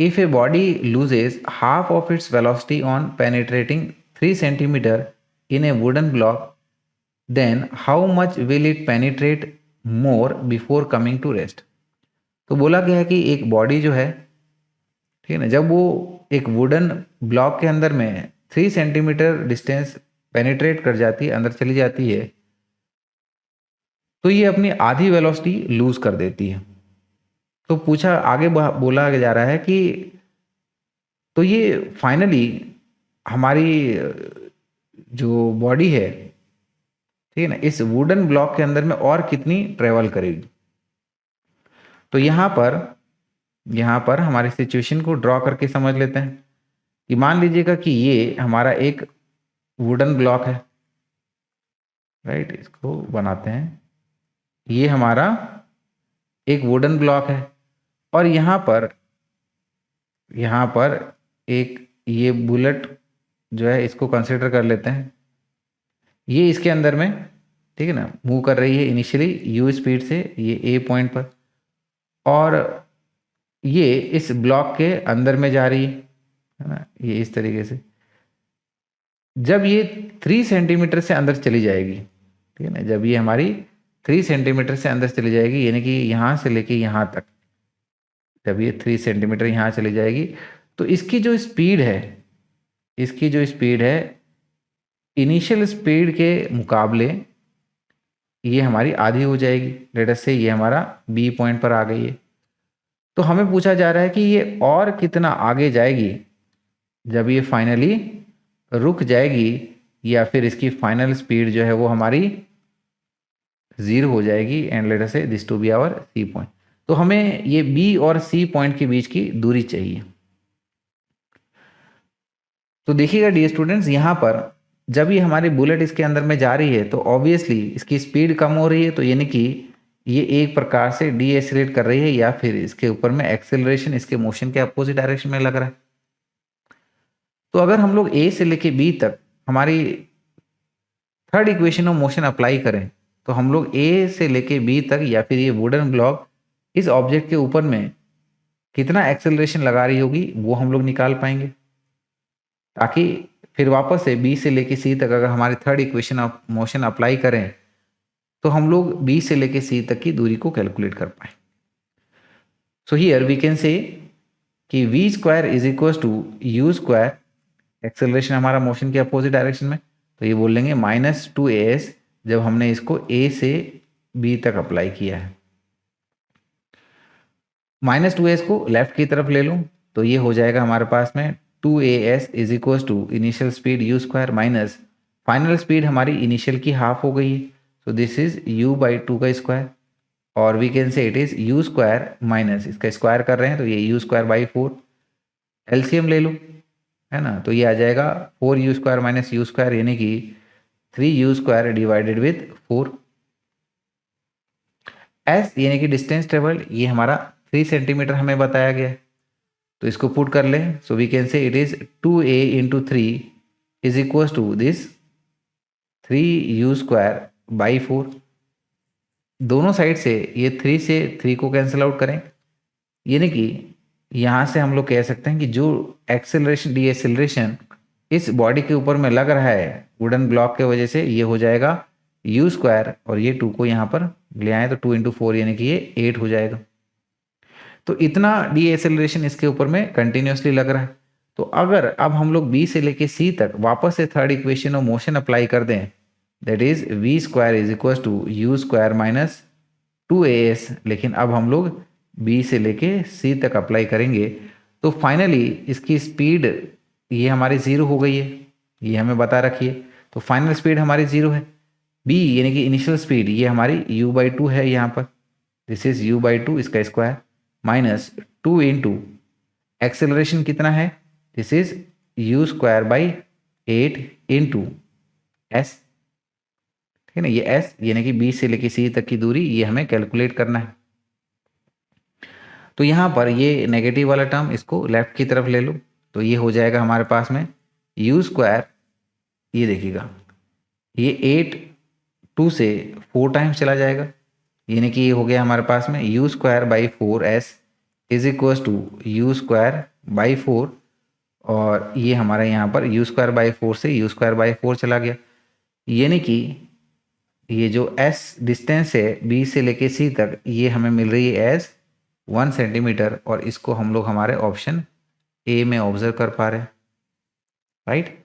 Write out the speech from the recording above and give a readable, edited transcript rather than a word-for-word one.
If a body loses half of its velocity on penetrating 3 centimeter in a wooden block, then how much will it penetrate more before coming to rest? तो बोला गया है कि एक body जो है, ठीक है ना, जब वो एक वुडन ब्लॉक के अंदर में 3 सेंटीमीटर डिस्टेंस पेनिट्रेट कर जाती है, अंदर चली जाती है, तो ये अपनी आधी वेलोसिटी लूज कर देती है। तो पूछा आगे बोला जा रहा है कि तो ये फाइनली हमारी जो बॉडी है, ठीक है ना, इस वुडन ब्लॉक के अंदर में और कितनी ट्रेवल करेगी। तो यहाँ पर हमारी सिचुएशन को ड्रॉ करके समझ लेते हैं कि मान लीजिएगा कि ये हमारा एक वुडन ब्लॉक है, राइट, इसको बनाते हैं। ये हमारा एक वुडन ब्लॉक है और यहाँ पर एक ये बुलेट जो है, इसको कंसिडर कर लेते हैं। ये इसके अंदर में, ठीक है ना, मूव कर रही है इनिशियली यू स्पीड से, ये ए पॉइंट पर, और ये इस ब्लॉक के अंदर में जा रही है ना, ये इस तरीके से। जब ये 3 सेंटीमीटर से अंदर चली जाएगी, ठीक है ना, जब ये हमारी 3 सेंटीमीटर से अंदर चली जाएगी, यानी कि यहाँ से लेके यहाँ तक, जब ये 3 सेंटीमीटर यहाँ चली जाएगी, तो इसकी जो स्पीड है इनिशियल स्पीड के मुकाबले ये हमारी आधी हो जाएगी। लेट अस से ये हमारा बी पॉइंट पर आ गई है। तो हमें पूछा जा रहा है कि ये और कितना आगे जाएगी जब ये फाइनली रुक जाएगी, या फिर इसकी फाइनल स्पीड जो है वो हमारी 0 हो जाएगी। And let us say this to be our C point. तो हमें ये बी और सी पॉइंट के बीच की दूरी चाहिए। तो देखिएगा डियर स्टूडेंट्स, यहाँ पर जब ये हमारी बुलेट इसके अंदर में जा रही है तो ऑब्वियसली इसकी स्पीड कम हो रही है, तो यानी कि ये एक प्रकार से डीएक्सेलरेट कर रही है, या फिर इसके ऊपर में एक्सेलरेशन इसके मोशन के अपोजिट डायरेक्शन में लग रहा है। तो अगर हम लोग ए से लेके बी तक हमारी third equation of motion apply करें, तो हम लोग ए से लेके बी तक, या फिर ये वुडन ब्लॉक इस ऑब्जेक्ट के ऊपर में कितना एक्सेलरेशन लगा रही होगी वो हम लोग निकाल पाएंगे, ताकि फिर वापस से बी से लेके सी तक अगर हमारी third equation of motion apply करें तो हम लोग बी से लेके सी तक की दूरी को कैलकुलेट कर पाए। So here we can say कि v square is equal to u square, acceleration हमारा मोशन के अपोजिट डायरेक्शन में, तो ये बोल लेंगे -2as जब हमने इसको ए से बी तक अप्लाई किया है। -2as को लेफ्ट की तरफ ले लूँ तो ये हो जाएगा हमारे पास में 2as is equal to initial speed u square minus final speed हमारी इनिशियल की हाफ हो गई है, सो दिस इज u/2 का स्क्वायर, और we can say it is u square minus इसका स्क्वायर कर रहे हैं तो ये u²/4, एलसीएम ले लो, है ना, तो ये आ जाएगा 4u² माइनस u², यानी कि 3u² डिवाइडेड विथ 4। एस यानी कि डिस्टेंस ट्रेवल, ये हमारा 3 सेंटीमीटर हमें बताया गया है, तो इसको पुट कर लें। So we can say it is 2a into 3 is equal to this 3u²/4। दोनों साइड से ये 3 से 3 को कैंसिल आउट करें, यानी कि यहाँ से हम लोग कह सकते हैं कि जो एक्सेलरेशन डीएक्सेलरेशन इस बॉडी के ऊपर में लग रहा है वुडन ब्लॉक के वजह से, ये हो जाएगा u², और ये 2 को यहाँ पर ले आए तो 2 इंटू 4 यानी कि ये 8 हो जाएगा। तो इतना डीएक्सेलरेशन इसके ऊपर में कंटिन्यूसली लग रहा है। तो अगर अब हम लोग बी से लेके सी तक वापस से third equation of motion apply कर दें, that is v² is equal to u² minus 2as, लेकिन अब हम लोग बी से लेके सी तक अप्लाई करेंगे तो फाइनली इसकी स्पीड ये हमारी 0 हो गई है, ये हमें बता रखिए। तो फाइनल स्पीड हमारी 0 है, बी यानी कि इनिशियल स्पीड ये हमारी u/2 है, यहाँ पर दिस इज u/2 इसका स्क्वायर माइनस 2 इंटू एक्सेलरेशन कितना है, this is u²/8 into S, ठीक है ना, ये एस यानी कि बी से लेके सी तक की दूरी ये हमें कैलकुलेट करना है। तो यहाँ पर ये नेगेटिव वाला टर्म इसको लेफ्ट की तरफ ले लो, तो ये हो जाएगा हमारे पास में u², ये देखिएगा ये 8 2 से 4 टाइम्स चला जाएगा, यानी कि ये हो गया हमारे पास में u²/4s is equal to u² by 4 और ये हमारा यहाँ पर यू स्क्वायर बाई 4 से यू स्क्वायर बाई 4 चला गया, यानी कि ये जो एस डिस्टेंस है बी से लेके सी तक ये हमें मिल रही है एज 1 सेंटीमीटर और इसको हम लोग हमारे ऑप्शन ए में ऑब्जर्व कर पा रहे हैं, राइट।